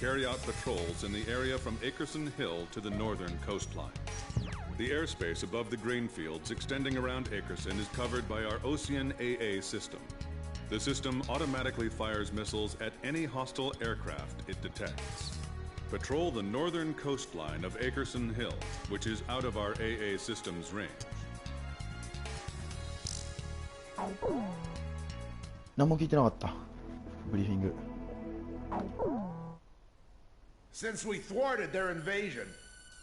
carry out patrols in the area from Akerson Hill to the northern coastline. The airspace above the grain fields extending around Akerson is covered by our Ocean AA system. The system automatically fires missiles at any hostile aircraft it detects. Patrol the northern coastline of Akerson Hill, which is out of our AA system's range. 何も聞いてなかった。ブリーフィング。Since we thwarted their invasion,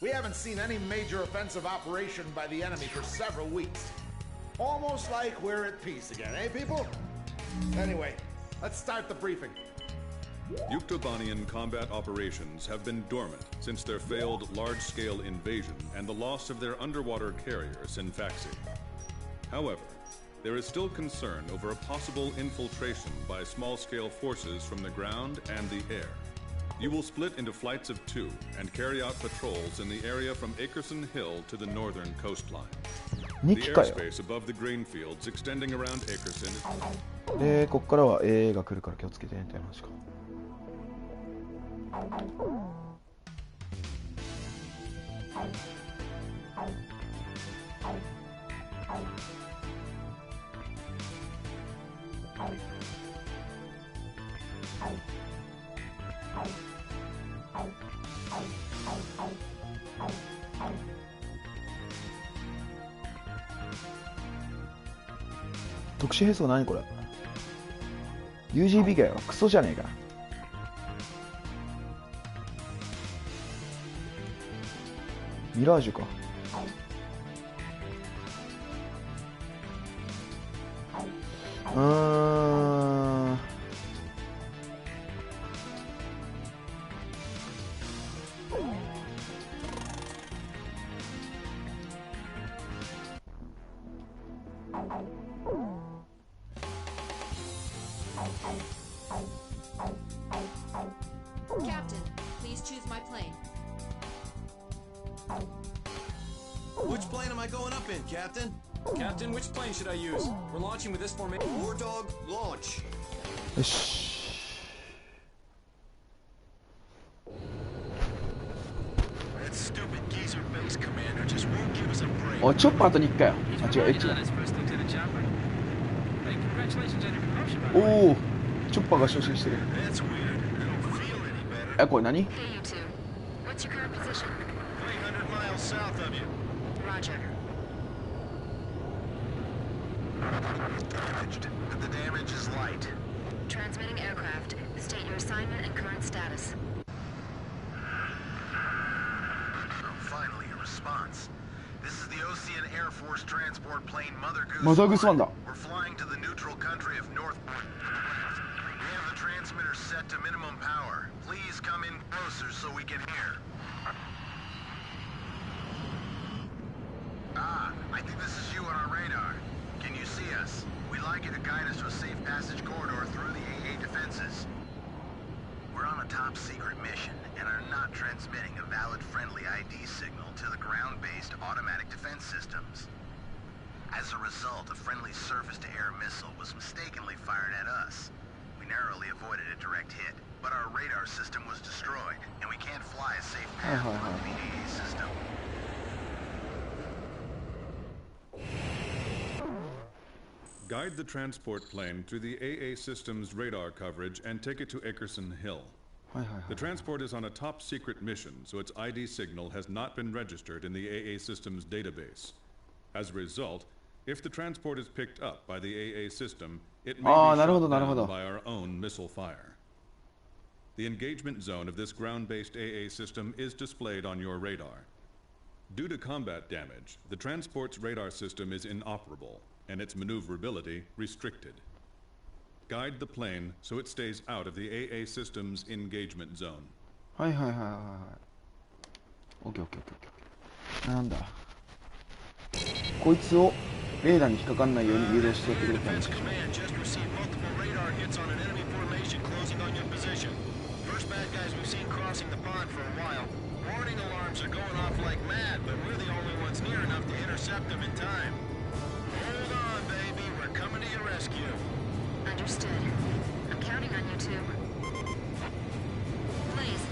we haven't seen any major offensive operation by the enemy for several weeks. Almost like we're at peace again, eh, people? Anyway, let's start the briefing. Yuktobanian combat operations have been dormant since their failed large-scale invasion and the loss of their underwater carrier, Sinfaxi. However, there is still concern over a possible infiltration by small-scale forces from the ground and the air. You will split into flights of 2 and carry out patrols in the area from Akerson Hill to the northern coastline. The airspace above the grain fields extending around Akerson is... で、こっからは AA が来るから気をつけてねって話か。特殊兵装何これ UGB かよクソじゃねえかミラージュかCaptain, please choose my plane. Which plane am I going up in, Captain? Captain, which plane should I use? We're launching with this formation. War Dog, launch. よし That stupid geezer base commander just won't give us a break. おいチョッパーと2回よあ違うエッチだおおチョッパーが昇進してるえこれ何 Hey, you two. What's your current position? 300 miles south of you. Roger. Damaged, but the damage is light. Transmitting aircraft. State your assignment and current status. Finally, a response. This is the Ocean Air Force transport plane Mother Goose. Mother Goose 1だ We're flying to the neutral country of North. We have the transmitter set to minimum power. Please come in closer so we can hear. Ah, I think this is you on our radar. Can you see us? We'd like you to guide us to a safe passage corridor through the AA defenses. We're on a top secret mission and are not transmitting a valid friendly ID signal to the ground-based automatic defense systems. As a result, a friendly surface-to-air missile was mistakenly fired at us. We narrowly avoided a direct hit, but our radar system was destroyed, and we can't fly a safe path through the AA system. Guide the transport plane through the AA system's radar coverage and take it to Akerson Hill. The transport is on a top secret mission, so its ID signal has not been registered in the AA system's database. As a result, if the transport is picked up by the AA system, it may be shot down by our own missile fire. The engagement zone of this ground-based AA system is displayed on your radar. Due to combat damage, the transport's radar system is inoperable, and its maneuverability restricted. Guide the plane so it stays out of the AA system's engagement zone. はいはいはいはいはいオッケーオッケーオッケーなんだこいつをレーダーに引っかかんないように誘導してやってくれたんです Understood. I'm counting on you two. Please,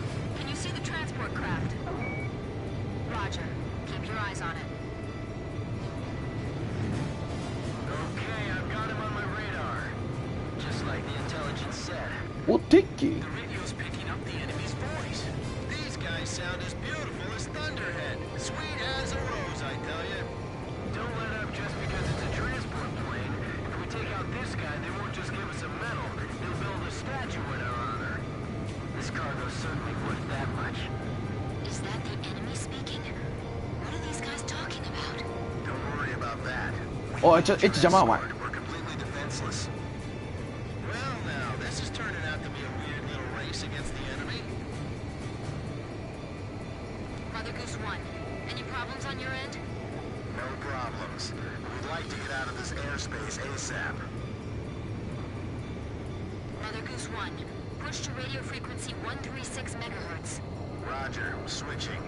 お、敵機 The radio's picking up the enemy's voice. These guys sound as beautiful as Thunderhead. Sweet as a rose, I tell you. Don't let up just because it's a transport plane. If we take out this guy, they won't just give us a medal. They'll build a statue in our honor. This cargo's certainly worth that much. Is that the enemy speaking? What are these guys talking about? Don't worry about that. おい、エッチ邪魔お前。 We're completely defenseless. Well, now, this is turning out to be a weird little race against the enemy. Mother Goose 1, any problems on your end? No problems. We'd like to get out of this airspace ASAP. Mother Goose 1, push to radio frequency 136 megahertz. Roger, switching.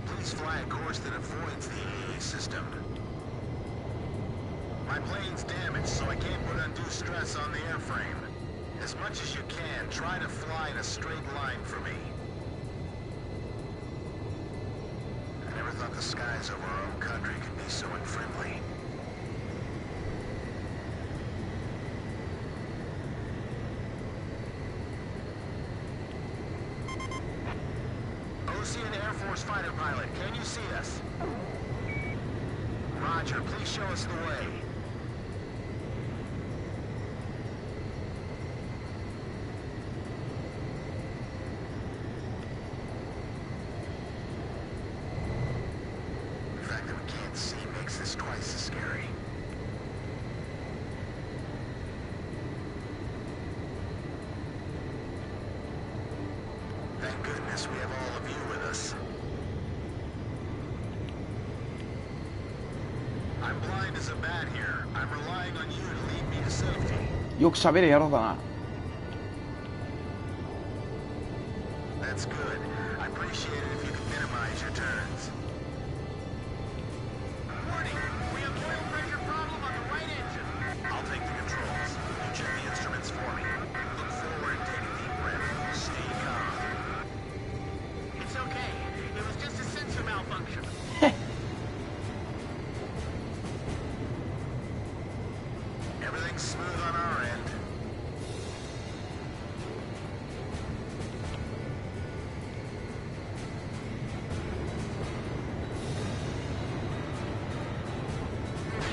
Please fly a course that avoids the AA system. My plane's damaged, so I can't put undue stress on the airframe. As much as you can, try to fly in a straight line for me. I never thought the skies over our own country could be so unfriendly. Ocean Air Force fighter pilot, can you see us? Roger, please show us the way. The fact that we can't see makes this twice as scary. Thank goodness we have all of you with us. I'm blind as a bat here. I'm relying on you to lead me to safety. よく喋れやろうだな。 That's good. I appreciate it if you could minimize your turns. Warning! We have oil pressure problem on the right engine. I'll take the controls. You check the instruments for me. Look forward and take a deep breath. Stay calm. It's okay. It was just a sensor malfunction. Everything's smooth on our end.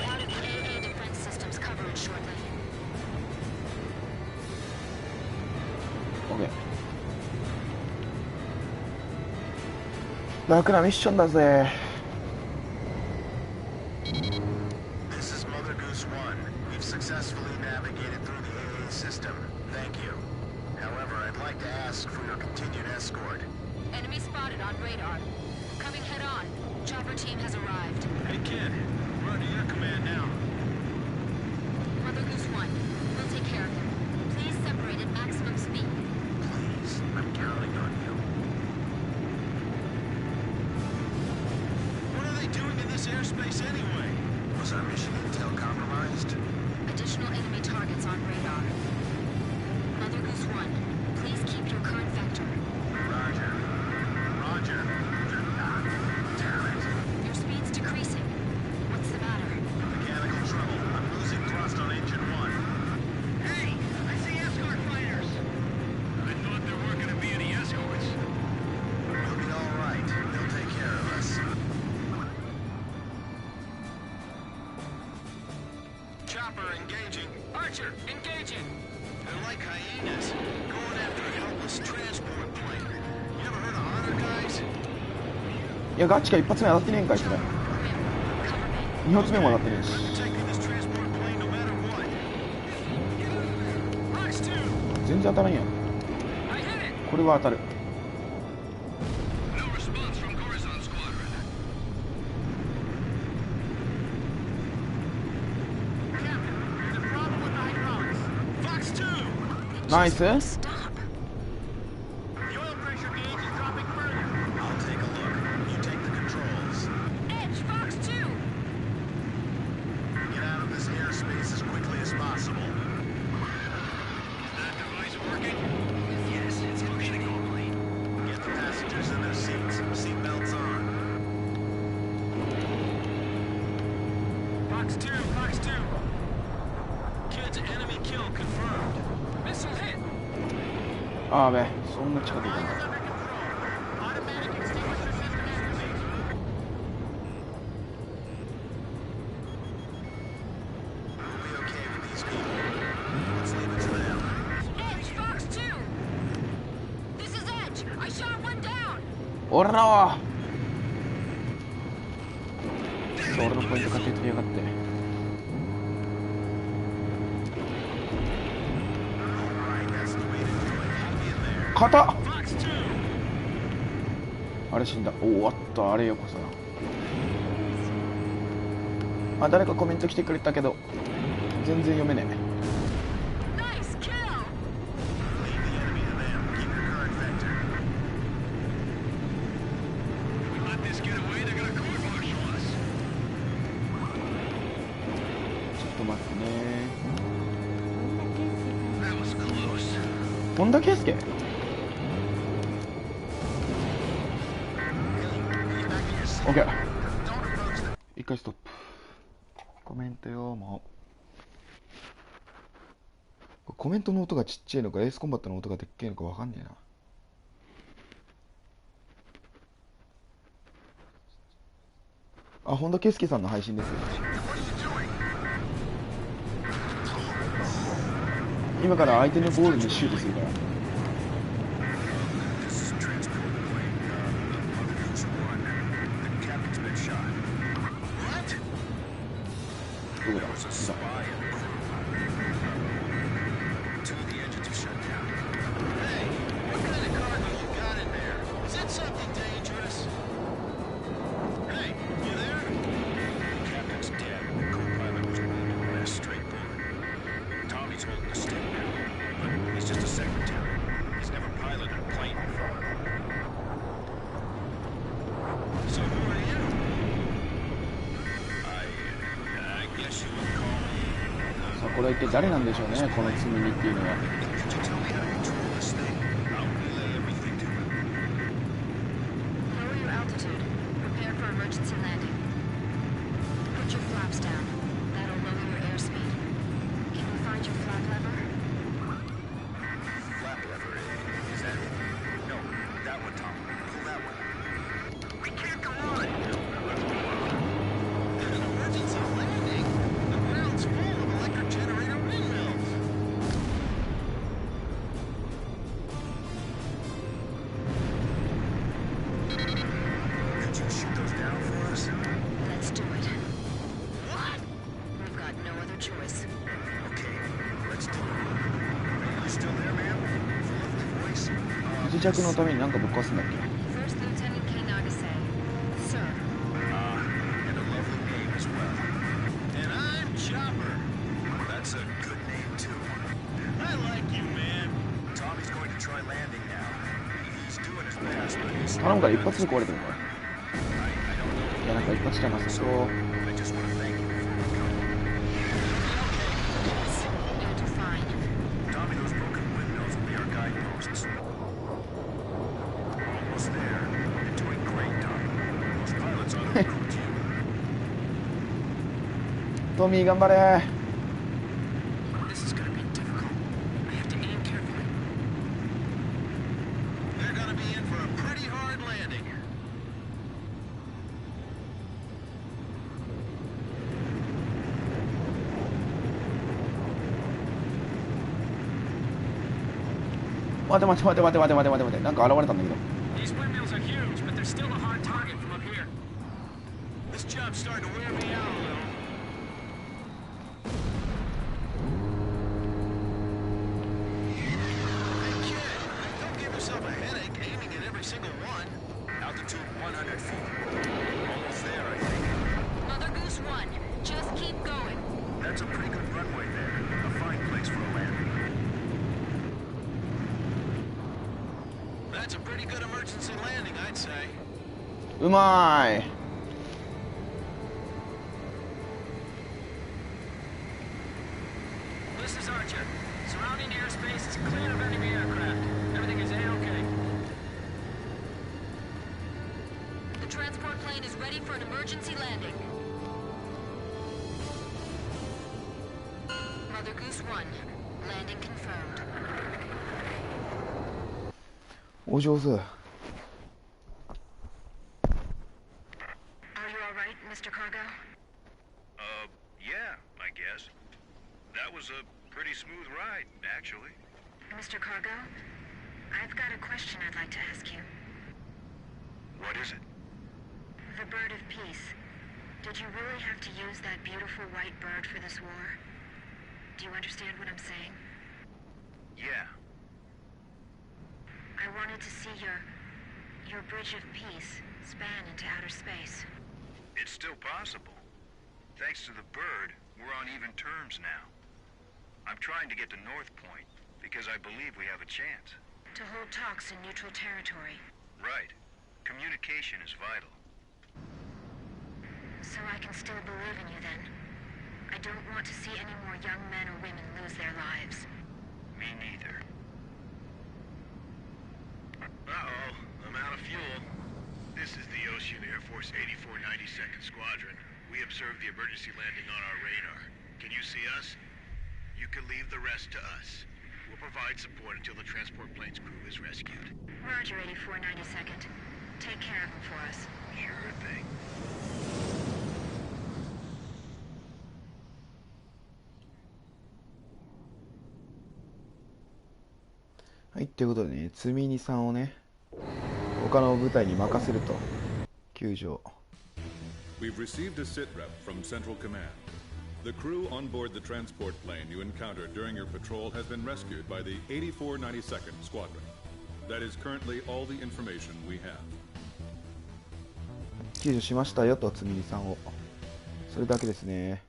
Out of the AA defense system's coverage shortly. OK。楽なミッションだぜ。 This is Mother Goose 1. We've successfully navigated through the AA system. Thank you. However, I'd like to ask for your continued escort. Enemy spotted on radar. Coming head on. Chopper team has arrived. Hey, kid. We're under your command now. Mother Goose 1, we'll take care of him. Please separate at maximum speed. Please, I'm counting on you. What are they doing in this airspace anyway? Was our mission intel compromised? Additional enemy targets on radar. Mother Goose 1, please keep your current vector. Roger. Roger. Ah, damn it. Your speed's decreasing. What's the matter? Mechanical trouble. I'm losing thrust on engine 1. Hey! I see escort fighters! I thought there weren't gonna be any escorts. We'll be all right. They'll take care of us. Chopper engaging. Archer, engaging! They're like hyenas, going after a helpless transport plane. You ever heard of hunter guys? いや、ガチか一発目当たってねえんかい、それ。二発目も当たってねえし。 Taking this transport plane no matter what. Rush 2! 全然当たらんやん。これは当たる。 No response from Corazon Squadron. Captain, there's a problem with my drones. Fox 2! ナイス。 Stop. The oil pressure gauge is dropping further. I'll take a look. You take the controls. Edge, Fox 2! Get out of this airspace as quickly as possible. Is that device working? Yes, it's functioning normally. Get the passengers in their seats. Seatbelts on. あべ、そんな近くにいたんだ。俺らは俺のポイント勝手に取りやがって。硬っ。あれ死んだ。おお、あった。あれよこそな。あ、誰かコメント来てくれたけど全然読めねえ。本田圭佑。オッケー。一回ストップ。コメントよ。もうコメントの音がちっちゃいのかエースコンバットの音がでっけえのかわかんねえな。あ、本田圭佑さんの配信ですよ。今から相手のゴールにシュートするから。どこだ？これは一体誰なんでしょうね、このつむぎっていうのは。不時着のために何かぶっ壊すんだっけ。頼むから一発で壊れてるのか。いや、なんか一発じゃなさそう。トミー頑張れ。待て待て待て待て待て待て待て待て、なんか現れたんだけど。うまーい。お上手。 Are you all right, Mr. Cargo? Yeah, I guess. That was a pretty smooth ride, actually. Mr. Cargo, I've got a question I'd like to ask you. What is it? The bird of peace. Did you really have to use that beautiful white bird for this war? Do you understand what I'm saying? Yeah. I wanted to see your bridge of peace span into outer space. It's still possible. Thanks to the bird, we're on even terms now. I'm trying to get to North Point because I believe we have a chance. To hold talks in neutral territory. Right. Communication is vital. So I can still believe in you then. I don't want to see any more young men or women lose their lives. Me neither. Uh-oh, I'm out of fuel. This is the Ocean Air Force 8492nd Squadron. We observed the emergency landing on our radar. Can you see us? You can leave the rest to us. We'll provide support until the transport plane's crew is rescued. Roger, 8492nd. Take care of them for us. Sure thing. はい、ということでね、積み荷さんをね、他の部隊に任せると。救助。We've received a sitrep from Central Command. The crew on board the transport plane you encountered during your patrol has been rescued by the 8492nd Squadron. That is currently all the information we have. 救助しましたよと、積み荷さんを。それだけですね。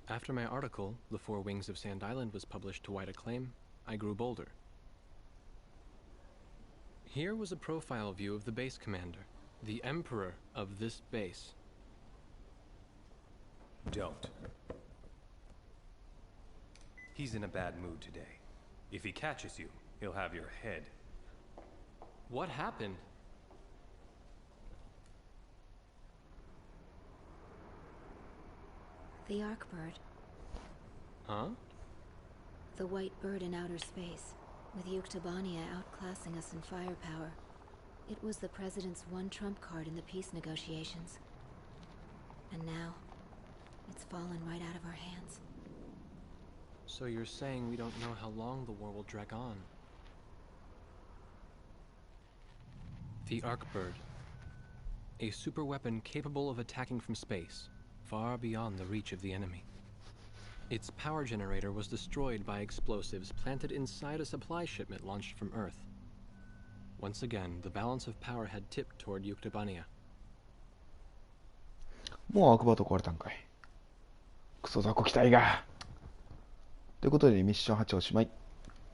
After my article, The Four Wings of Sand Island, was published to wide acclaim, I grew bolder. Here was a profile view of the base commander, the emperor of this base. Don't. He's in a bad mood today. If he catches you, he'll have your head. What happened? The Arkbird. Huh? The white bird in outer space, with Yuktobania outclassing us in firepower. It was the President's one trump card in the peace negotiations. And now, it's fallen right out of our hands. So you're saying we don't know how long the war will drag on? The Arkbird. A superweapon capable of attacking from space, far beyond the reach of the enemy. Its power generator was destroyed by explosives planted inside a supply shipment launched from Earth. Once again, the balance of power had tipped toward Yuktobania. もうアークバート壊れたんかい。クソ雑魚機体が。ということで、ミッション8おしまい。